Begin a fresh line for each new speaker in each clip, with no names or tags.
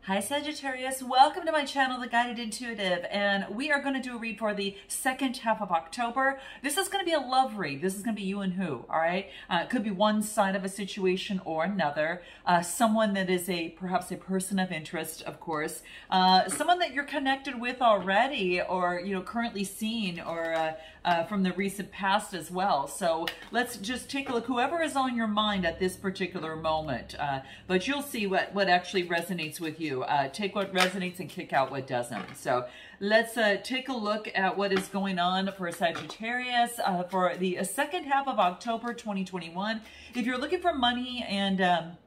Hi Sagittarius, welcome to my channel, The Guided Intuitive, and we are going to do a read for the second half of October. This is going to be a love read. This is going to be you and who, all right? It could be one side of a situation or another. Someone that is perhaps a person of interest, of course. Someone that you're connected with already, or currently seeing, or from the recent past as well. So let's just take a look. Whoever is on your mind at this particular moment, but you'll see what actually resonates with you. Take what resonates and kick out what doesn't. So let's take a look at what is going on for Sagittarius for the second half of October 2021. If you're looking for money and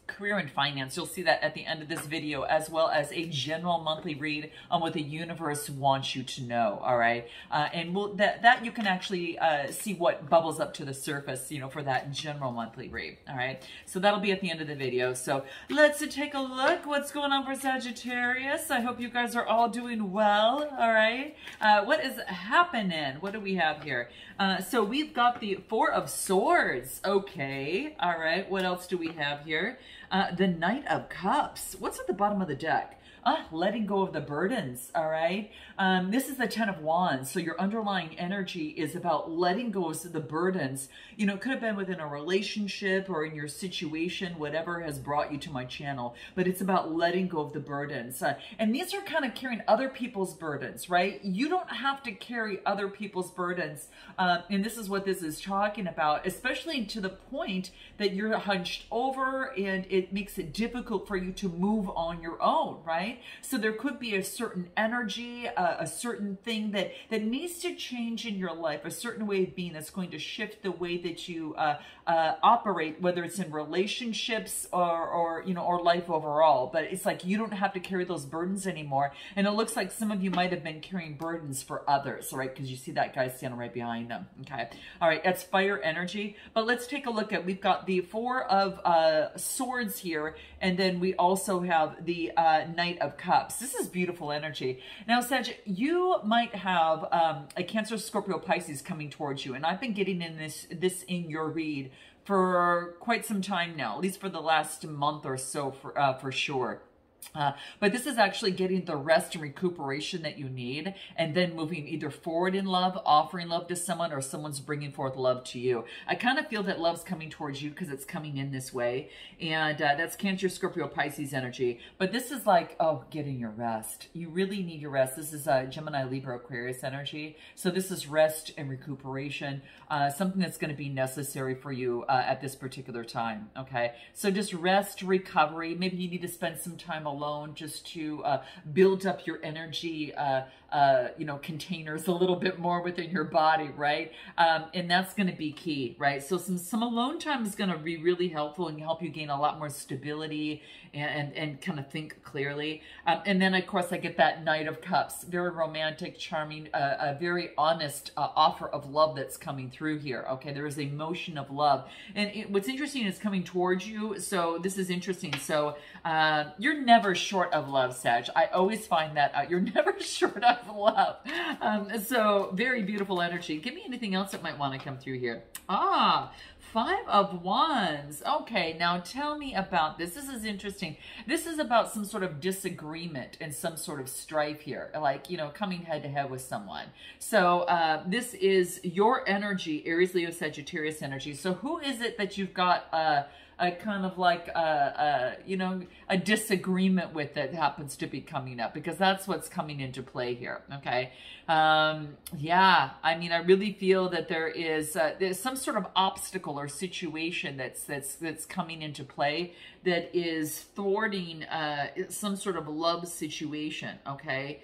career and finance, you'll see that at the end of this video, as well as a general monthly read on what the universe wants you to know. All right, and that you can actually see what bubbles up to the surface, for that general monthly read. All right, so that'll be at the end of the video. So let's take a look what's going on for Sagittarius. I hope you guys are all doing well. All right, what is happening? What do we have here? So we've got the Four of Swords. Okay, all right, what else do we have here? The Knight of Cups. What's at the bottom of the deck? Letting go of the burdens, all right? This is the Ten of Wands, so your underlying energy is about letting go of the burdens. It could have been within a relationship or in your situation, whatever has brought you to my channel, but it's about letting go of the burdens. And these are kind of carrying other people's burdens, right? You don't have to carry other people's burdens, and this is what this is talking about, especially to the point that you're hunched over and it makes it difficult for you to move on your own, right? So there could be a certain energy, a certain thing that needs to change in your life, a certain way of being that's going to shift the way that you operate, whether it's in relationships or life overall. But it's like you don't have to carry those burdens anymore. And it looks like some of you might have been carrying burdens for others, right? Because you see that guy standing right behind them. Okay. All right. That's fire energy. But let's take a look at, we've got the Four of Swords here. And then we also have the Knight of Cups. This is beautiful energy. Now, Sag, you might have a Cancer, Scorpio, Pisces coming towards you, and I've been getting in this in your read for quite some time now, at least for the last month or so, for sure. But this is actually getting the rest and recuperation that you need, and then moving either forward in love, offering love to someone, or someone's bringing forth love to you. I kind of feel that love's coming towards you because it's coming in this way, and that's Cancer, Scorpio, Pisces energy. But this is like, getting your rest. You really need your rest. This is Gemini, Libra, Aquarius energy. So this is rest and recuperation, something that's going to be necessary for you at this particular time. Okay, so just rest, recovery. Maybe you need to spend some time alone just to build up your energy containers a little bit more within your body, right? And that's going to be key, right? So some alone time is going to be really helpful and help you gain a lot more stability and kind of think clearly. And then, of course, I get that Knight of Cups, very romantic, charming, a very honest offer of love that's coming through here. Okay, there is a motion of love. And what's interesting is coming towards you. So this is interesting. So you're never short of love, Sag. I always find that out. You're never short of love. So very beautiful energy. Give me anything else that might want to come through here. Five of Wands. Okay, now tell me about this. This is interesting. This is about some sort of disagreement and some sort of strife here, like, coming head to head with someone. So this is your energy, Aries, Leo, Sagittarius energy. So who is it that you've got a kind of like a disagreement with that happens to be coming up, because that's what's coming into play here. Okay. Yeah, I mean, I really feel that there's some sort of obstacle or situation that's coming into play that is thwarting some sort of love situation. Okay.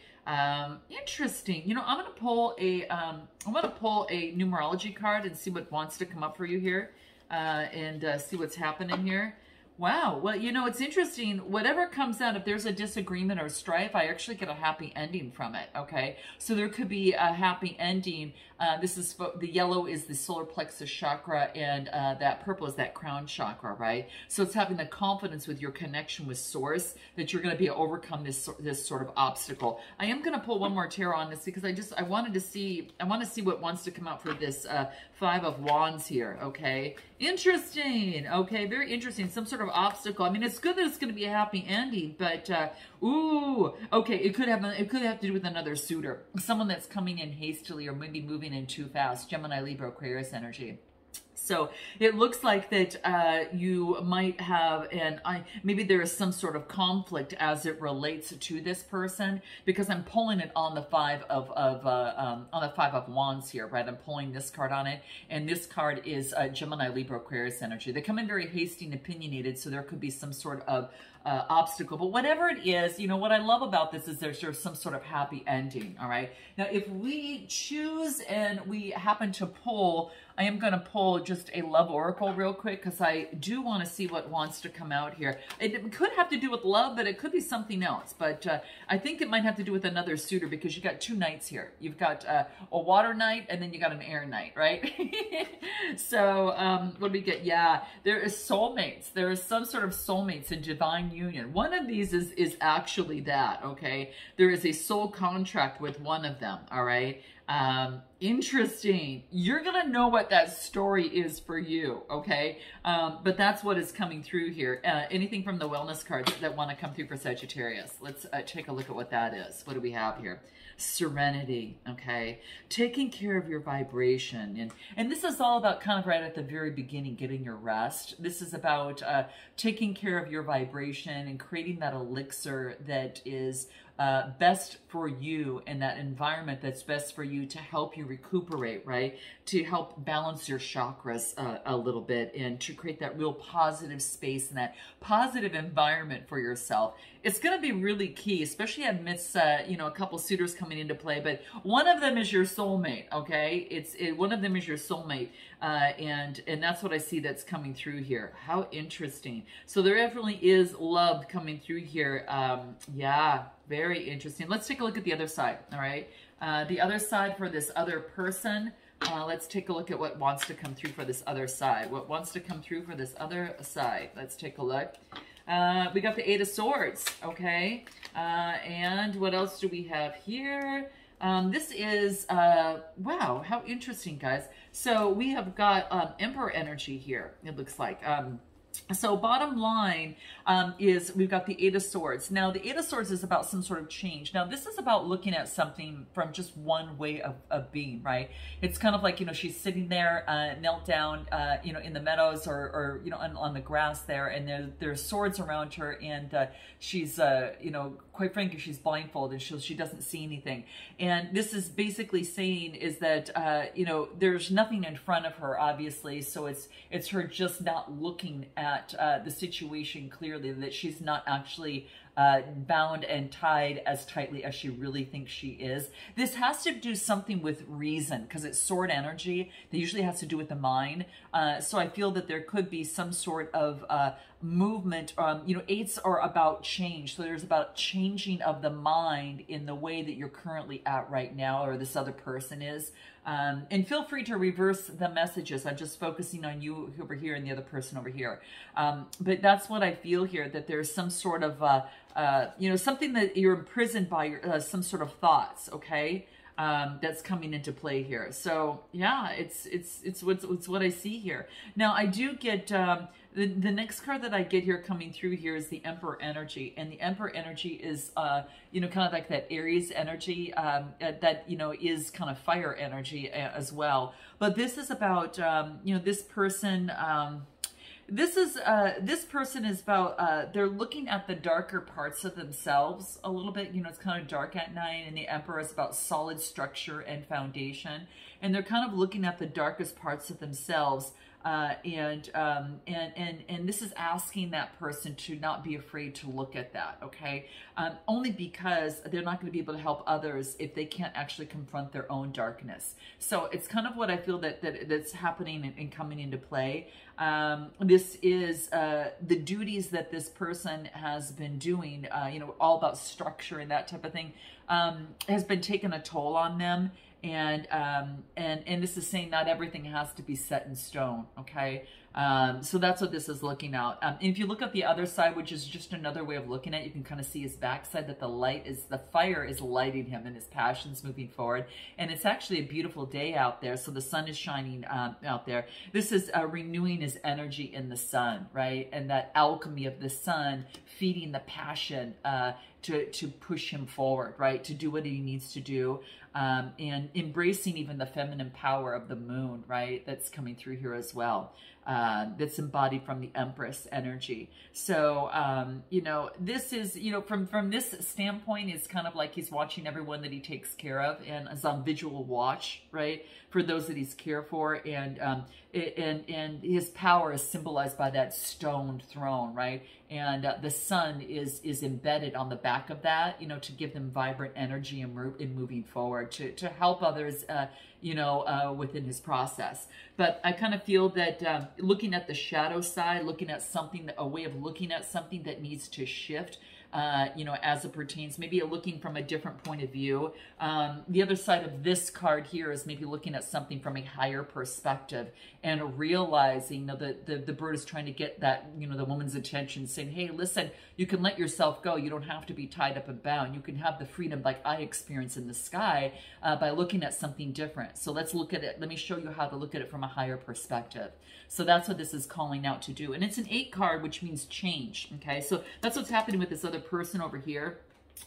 Interesting. I'm going to pull a numerology card and see what wants to come up for you here. And see what's happening here. Wow. Well, it's interesting. Whatever comes out, if there's a disagreement or strife, I actually get a happy ending from it. Okay. So there could be a happy ending The yellow is the solar plexus chakra, and that purple is that crown chakra, right? So it's having the confidence with your connection with source that you're going to be able to overcome this sort of obstacle. I am going to pull one more tarot on this because I want to see what wants to come out for this Five of Wands here. Okay, interesting. Okay, very interesting. Some sort of obstacle. I mean, it's good that it's going to be a happy ending, but ooh, okay, it could have to do with another suitor, someone that's coming in hastily or maybe moving in too fast. Gemini, Libra, Aquarius energy. So it looks like that you might have, maybe there is some sort of conflict as it relates to this person, because I'm pulling it on the Five of Wands here, right? I'm pulling this card on it, and this card is Gemini, Libra, Aquarius energy. They come in very hasty and opinionated, so there could be some sort of obstacle. But whatever it is, you know, what I love about this is there's some sort of happy ending, all right? Now, if we choose and we happen to pull, I am going to pull just a love oracle real quick because I do want to see what wants to come out here. It could have to do with love, but it could be something else. But I think it might have to do with another suitor because you got two knights here. You've got a water knight and then you got an air knight, right? So what do we get? Yeah, there is soulmates. There is some sort of soulmates in divine union. One of these is actually that, okay? There is a soul contract with one of them, all right? Interesting. You're gonna know what that story is for you, okay? But that's what is coming through here. Anything from the wellness cards that want to come through for Sagittarius? Let's take a look at what that is. What do we have here? Serenity, okay? Taking care of your vibration. And this is all about kind of right at the very beginning, getting your rest. This is about taking care of your vibration and creating that elixir that is best for you in that environment that's best for you to help you recuperate, right? To help balance your chakras a little bit and to create that real positive space and that positive environment for yourself. It's going to be really key, especially amidst, you know, a couple suitors coming into play, but one of them is your soulmate, okay? One of them is your soulmate, and that's what I see that's coming through here. How interesting. So there definitely is love coming through here. Yeah, very interesting. Let's take a look at the other side, all right? The other side for this other person, let's take a look at what wants to come through for this other side. What wants to come through for this other side? Let's take a look. We got the Eight of Swords, okay? And what else do we have here? This is, wow, how interesting, guys. So we have got Emperor energy here, it looks like. So bottom line is we've got the Eight of Swords. Now, the Eight of Swords is about some sort of change. Now, this is about looking at something from just one way of being, right? It's kind of like, you know, she's sitting there, knelt down, you know, in the meadows or you know, on the grass there, and there's swords around her, and she's, you know, quite frankly, she's blindfolded. She doesn't see anything. And this is basically saying is that, you know, there's nothing in front of her, obviously. So it's her just not looking at the situation clearly, that she's not actually bound and tied as tightly as she really thinks she is. This has to do something with reason because it's sword energy. That usually has to do with the mind. So I feel that there could be some sort of movement. You know, eights are about change. So there's about changing of the mind in the way that you're currently at right now, or this other person is. And feel free to reverse the messages. I'm just focusing on you over here and the other person over here. But that's what I feel here, that there's some sort of, you know, something that you're imprisoned by, some sort of thoughts, okay? That's coming into play here. So yeah, it's what I see here. Now I do get, the next card that I get here coming through here is the Emperor energy. And the Emperor energy is, you know, kind of like that Aries energy, that, you know, is kind of fire energy as well. But this is about, you know, this person, this person is about, they're looking at the darker parts of themselves a little bit. You know, it's kind of dark at night, and the Emperor is about solid structure and foundation. And they're kind of looking at the darkest parts of themselves. And this is asking that person to not be afraid to look at that, okay? Only because they're not going to be able to help others if they can't actually confront their own darkness. So it's kind of what I feel that's happening and coming into play. This is the duties that this person has been doing, you know, all about structure and that type of thing, has been taking a toll on them. And this is saying not everything has to be set in stone. Okay. So that's what this is looking at. And if you look at the other side, which is just another way of looking at it, you can kind of see his backside, that the fire is lighting him and his passion's moving forward. And it's actually a beautiful day out there. So the sun is shining out there. This is renewing his energy in the sun, right? And that alchemy of the sun feeding the passion to push him forward, right? To do what he needs to do. And embracing even the feminine power of the moon, right? That's coming through here as well. That's embodied from the Empress energy. So, you know, this is, you know, from this standpoint, it's kind of like he's watching everyone that he takes care of and is on visual watch, right? For those that he's cared for. And his power is symbolized by that stone throne, right? And the sun is embedded on the back of that, you know, to give them vibrant energy and moving forward, to help others, you know, within his process. But I kind of feel that looking at the shadow side, looking at something, a way of looking at something that needs to shift, you know, as it pertains, maybe looking from a different point of view. The other side of this card here is maybe looking at something from a higher perspective and realizing, you know, the bird is trying to get that, you know, the woman's attention, saying, hey, listen, you can let yourself go. You don't have to be tied up and bound. You can have the freedom like I experience in the sky by looking at something different. So let's look at it. Let me show you how to look at it from a higher perspective. So that's what this is calling out to do. And it's an 8 card, which means change. Okay, so that's what's happening with this other person over here.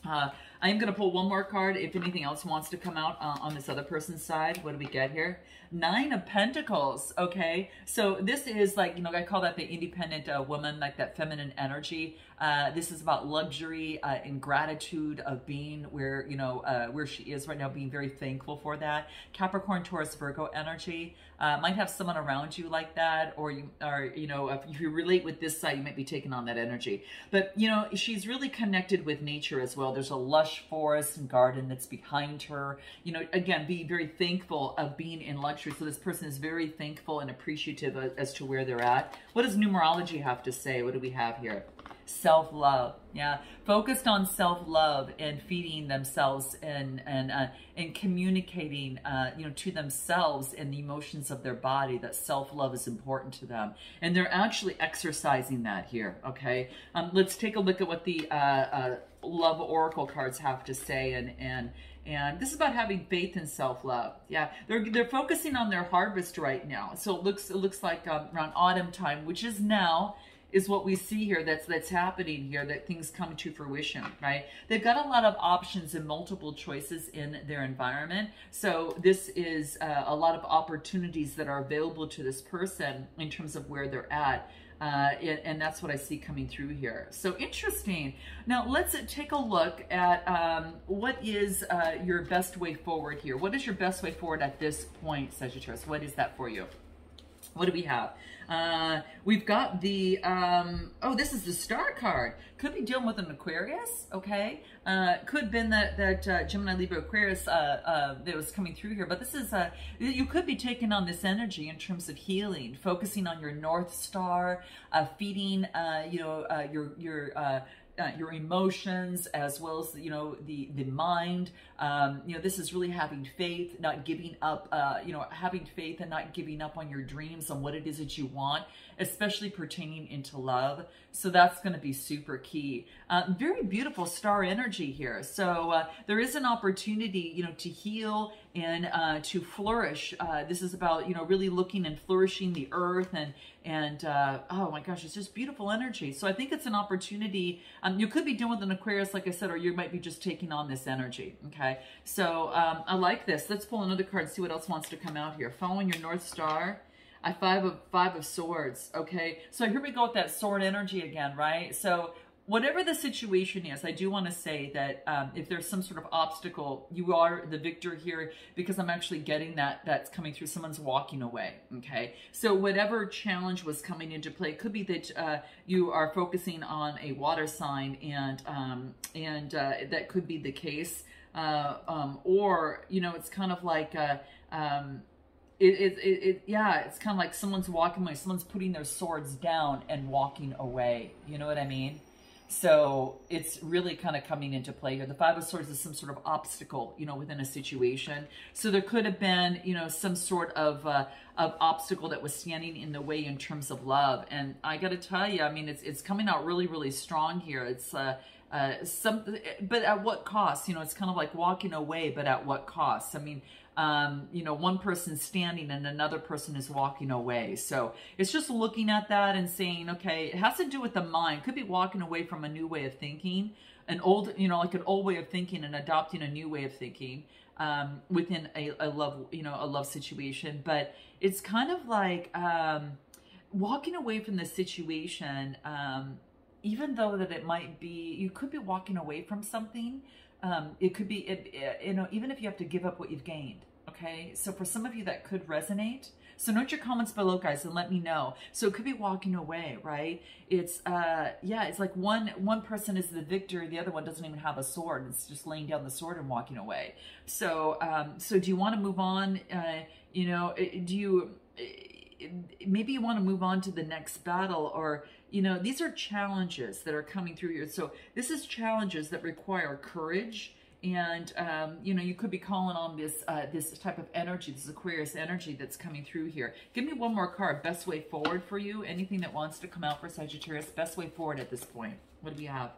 I am going to pull one more card if anything else wants to come out on this other person's side. What do we get here? 9 of Pentacles. Okay, so this is like, you know, I call that the independent woman, like that feminine energy. This is about luxury and gratitude of being where, you know, where she is right now, being very thankful for that. Capricorn, Taurus, Virgo energy. Might have someone around you like that, or you know, if you relate with this side, you might be taking on that energy. But, you know, she's really connected with nature as well. There's a lush forest and garden that's behind her. You know, again, be very thankful of being in luxury. So this person is very thankful and appreciative as to where they're at. What does numerology have to say? What do we have here? Self-love. Yeah, focused on self-love and feeding themselves and communicating, you know, to themselves and the emotions of their body, that self-love is important to them, and they're actually exercising that here. Okay, let's take a look at what the love oracle cards have to say, and this is about having faith and self-love. Yeah, they're focusing on their harvest right now. So it looks like around autumn time, which is now, is what we see here that's happening here, that things come to fruition, right? They've got a lot of options and multiple choices in their environment. So this is a lot of opportunities that are available to this person in terms of where they're at. And that's what I see coming through here. So interesting. Now let's take a look at what is your best way forward here. What is your best way forward at this point, Sagittarius? What is that for you? What do we have? We've got the, oh, this is the Star card. Could be dealing with an Aquarius, okay? Could have been that Gemini, Libra, Aquarius that was coming through here. But this is, you could be taking on this energy in terms of healing, focusing on your North Star, feeding, you know, your emotions, as well as, you know, the mind. You know, this is really having faith, not giving up, you know, having faith and not giving up on your dreams, on what it is that you want, especially pertaining into love. So that's going to be super key. Very beautiful star energy here. So there is an opportunity, you know, to heal and to flourish. This is about, you know, really looking and flourishing the earth, and oh my gosh, it's just beautiful energy. So I think it's an opportunity. You could be dealing with an Aquarius, like I said, or you might be just taking on this energy. Okay, so I like this. Let's pull another card, see what else wants to come out here. Following your North Star. Five of Swords. Okay, so here we go with that sword energy again, right? So whatever the situation is, I do want to say that if there's some sort of obstacle, you are the victor here, because I'm actually getting that's coming through. Someone's walking away, okay? So whatever challenge was coming into play, it could be that you are focusing on a water sign, and that could be the case. Or, you know, it's kind of like... yeah, it's kind of like someone's walking away, someone's putting their swords down and walking away. You know what I mean? So it's really kind of coming into play here. The Five of Swords is some sort of obstacle, you know, within a situation. So there could have been, you know, some sort of obstacle that was standing in the way in terms of love. And I got to tell you, I mean, it's coming out really, really strong here. It's but at what cost? You know, it's kind of like walking away, but at what cost? I mean, you know, one person's standing and another person is walking away. So it's just looking at that and saying, okay, it has to do with the mind. Could be walking away from a new way of thinking, an old, you know, like an old way of thinking and adopting a new way of thinking within a love, you know, a love situation. But it's kind of like walking away from the situation, even though that it might be, you could be walking away from something. It could be, you know, even if you have to give up what you've gained. Okay, so for some of you that could resonate. So note your comments below, guys, and let me know. So it could be walking away, right? It's yeah, it's like one person is the victor, the other one doesn't even have a sword. It's just laying down the sword and walking away. So so do you want to move on? You know, do you? Maybe you want to move on to the next battle, or you know, these are challenges that are coming through here. So this is challenges that require courage. And, you know, you could be calling on this, this type of energy, this Aquarius energy that's coming through here. Give me one more card. Best way forward for you. Anything that wants to come out for Sagittarius. Best way forward at this point. What do we have?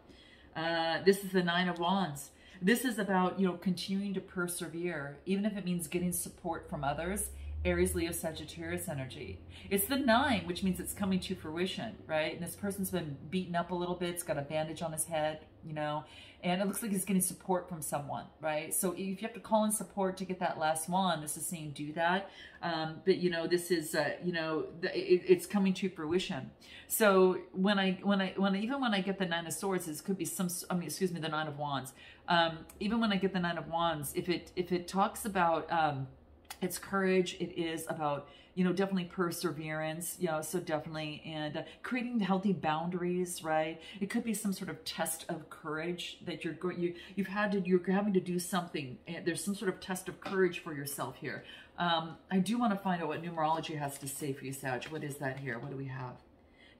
This is the Nine of Wands. This is about, you know, continuing to persevere, even if it means getting support from others. Aries, Leo, Sagittarius energy. It's the 9, which means it's coming to fruition, right? And this person's been beaten up a little bit. It's got a bandage on his head, you know, and it looks like he's getting support from someone, right? So if you have to call in support to get that last one, this is saying do that. But, you know, this is, you know, it's coming to fruition. So when I get the 9 of Swords, this could be some, I mean, excuse me, the 9 of Wands. Even when I get the 9 of Wands, if it talks about, it's courage. It is about, you know, definitely perseverance, you know, so definitely, and creating healthy boundaries, right? It could be some sort of test of courage that you're having to do something. And there's some sort of test of courage for yourself here. I do want to find out what numerology has to say for you, Sag. What is that here? What do we have?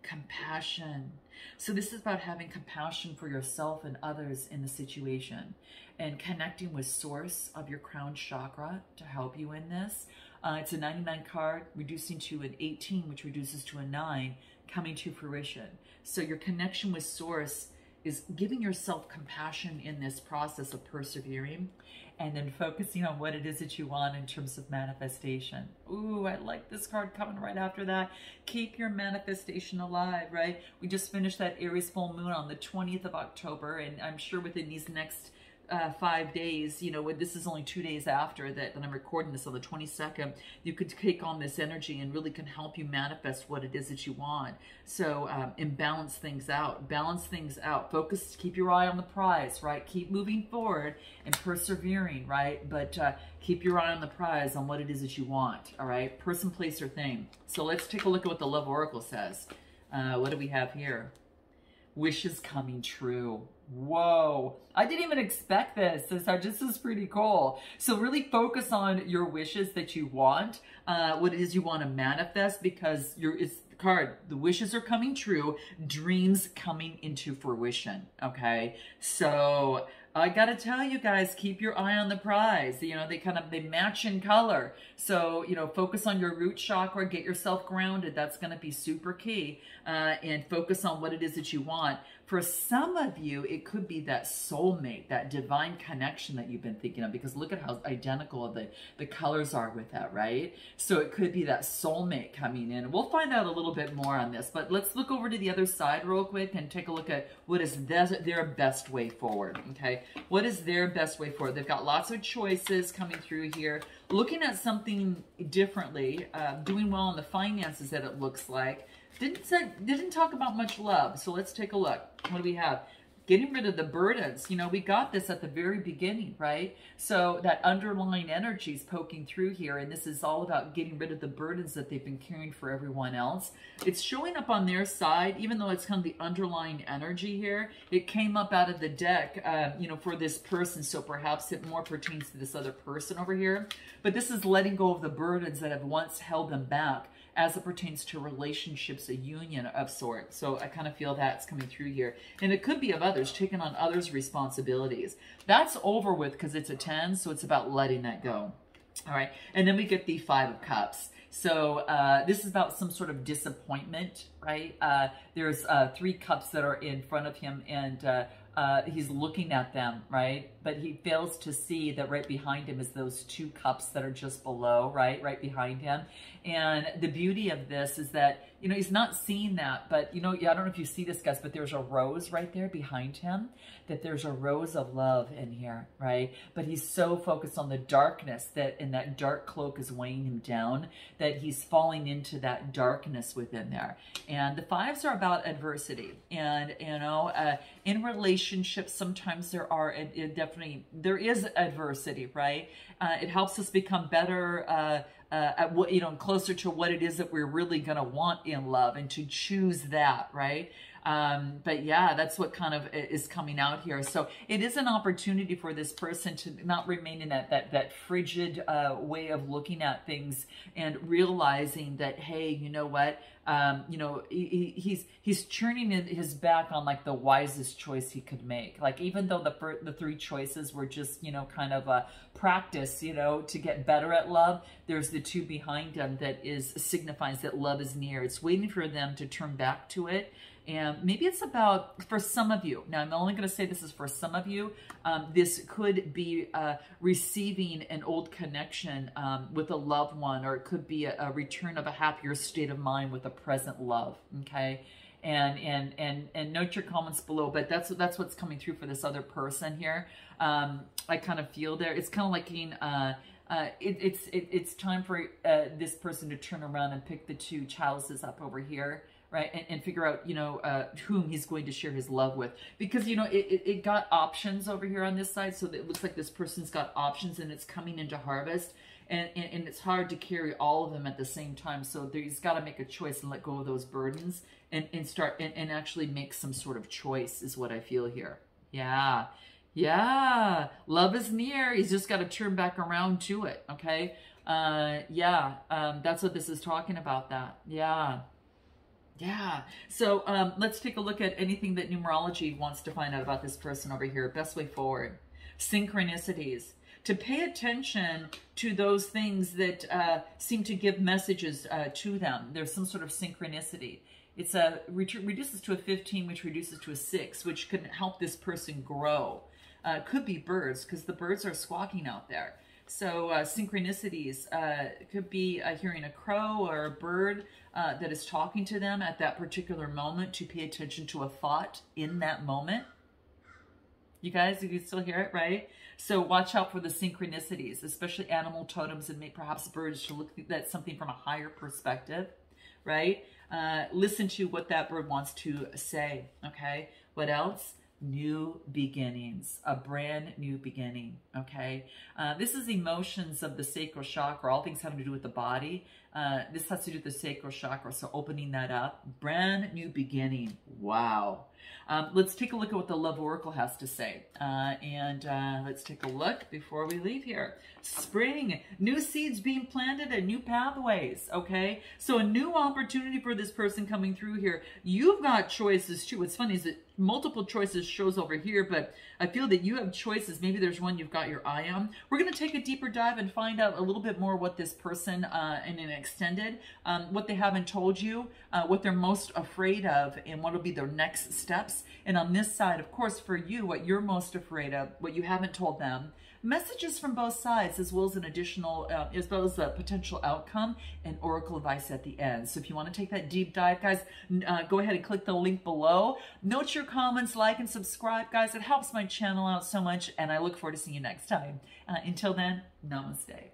Compassion. So this is about having compassion for yourself and others in the situation, and connecting with source of your crown chakra to help you in this. It's a 99 card, reducing to an 18, which reduces to a 9, coming to fruition. So your connection with source is giving yourself compassion in this process of persevering, and then focusing on what it is that you want in terms of manifestation. Ooh, I like this card coming right after that. Keep your manifestation alive, right? We just finished that Aries full moon on the 20th of October, and I'm sure within these next 5 days, you know, this is only 2 days after that I'm recording this on the 22nd, you could take on this energy and really can help you manifest what it is that you want. So, and balance things out, focus, keep your eye on the prize, right? Keep moving forward and persevering, right? But keep your eye on the prize, on what it is that you want, all right? Person, place, or thing. So let's take a look at what the Love Oracle says. What do we have here? Wishes coming true. Whoa, I didn't even expect this. This is pretty cool. So really focus on your wishes that you want, what it is you want to manifest, because it's the card, the wishes are coming true, dreams coming into fruition, okay? So I gotta tell you guys, keep your eye on the prize. You know, they match in color. So, you know, focus on your root chakra, get yourself grounded. That's gonna be super key. And focus on what it is that you want. For some of you, it could be that soulmate, that divine connection that you've been thinking of, because look at how identical the colors are with that, right? So it could be that soulmate coming in. We'll find out a little bit more on this, but let's look over to the other side real quick and take a look at what is their best way forward, okay? What is their best way forward? They've got lots of choices coming through here, looking at something differently, doing well in the finances that it looks like. Didn't talk about much love, so let's take a look. What do we have? getting rid of the burdens. You know, we got this at the very beginning, right? So that underlying energy is poking through here, and this is all about getting rid of the burdens that they've been carrying for everyone else. It's showing up on their side, even though it's kind of the underlying energy here. It came up out of the deck, you know, for this person, so perhaps it more pertains to this other person over here. But this is letting go of the burdens that have once held them back as it pertains to relationships, a union of sorts. So I kind of feel that's coming through here. And it could be of others, taking on others' responsibilities. That's over with because it's a 10, so it's about letting that go. All right, and then we get the 5 of Cups. So this is about some sort of disappointment, right? There's 3 cups that are in front of him, and he's looking at them, right? But he fails to see that right behind him is those 2 cups that are just below, right behind him. And the beauty of this is that, you know, he's not seeing that, but, you know, I don't know if you see this, guys, but there's a rose right there behind him, that there's a rose of love in here, right? But he's so focused on the darkness that, and that dark cloak is weighing him down, that he's falling into that darkness within there. And the 5s are about adversity. And, you know, in relationships, sometimes there are, there is adversity, right? It helps us become better, at what, you know, closer to what it is that we're really going to want in love, and to choose that, right? But yeah, that's what kind of is coming out here. So it is an opportunity for this person to not remain in that frigid way of looking at things, and realizing that, hey, you know what? You know, he's turning his back on like the wisest choice he could make. Like, even though the 3 choices were just, you know, kind of a practice, you know, to get better at love, there's the 2 behind him that signifies that love is near. It's waiting for them to turn back to it. And maybe it's about, for some of you, now I'm only going to say this is for some of you, this could be receiving an old connection with a loved one, or it could be a return of a happier state of mind with a present love, okay? And note your comments below, but that's what's coming through for this other person here. I kind of feel there. It's kind of like it's time for this person to turn around and pick the 2 chalices up over here, right? And figure out, you know, whom he's going to share his love with. Because, you know, it got options over here on this side. So it looks like this person's got options, and it's coming into harvest. And it's hard to carry all of them at the same time. So he's got to make a choice and let go of those burdens, and start and actually make some sort of choice, is what I feel here. Yeah. Yeah. Love is near. He's just got to turn back around to it. Okay. Yeah. That's what this is talking about, that. Yeah. Yeah. So let's take a look at anything that numerology wants to find out about this person over here. Best way forward. Synchronicities. To pay attention to those things that seem to give messages to them. There's some sort of synchronicity. It's reduces to a 15, which reduces to a 6, which can help this person grow. Could be birds, because the birds are squawking out there. So synchronicities could be hearing a crow or a bird that is talking to them at that particular moment, to pay attention to a thought in that moment. You guys, you can still hear it, right? So watch out for the synchronicities, especially animal totems, and perhaps birds, to look at something from a higher perspective, right? Listen to what that bird wants to say, okay? What else? New beginnings, a brand new beginning, okay? This is emotions of the sacral chakra, all things having to do with the body. This has to do with the sacral chakra, so opening that up. Brand new beginning. Wow. Let's take a look at what the Love Oracle has to say. Let's take a look before we leave here. Spring, new seeds being planted and new pathways, okay? So a new opportunity for this person coming through here. You've got choices too. What's funny is that multiple choices shows over here, but I feel that you have choices. Maybe there's one you've got your eye on. We're going to take a deeper dive and find out a little bit more what this person in an extended, what they haven't told you, what they're most afraid of, and what will be their next steps. And on this side, of course, for you, what you're most afraid of, what you haven't told them. Messages from both sides, as well as an additional, as well as a potential outcome and oracle advice at the end. So if you want to take that deep dive, guys, go ahead and click the link below. Note your comments, like, and subscribe, guys. It helps my channel out so much, and I look forward to seeing you next time. Until then, namaste.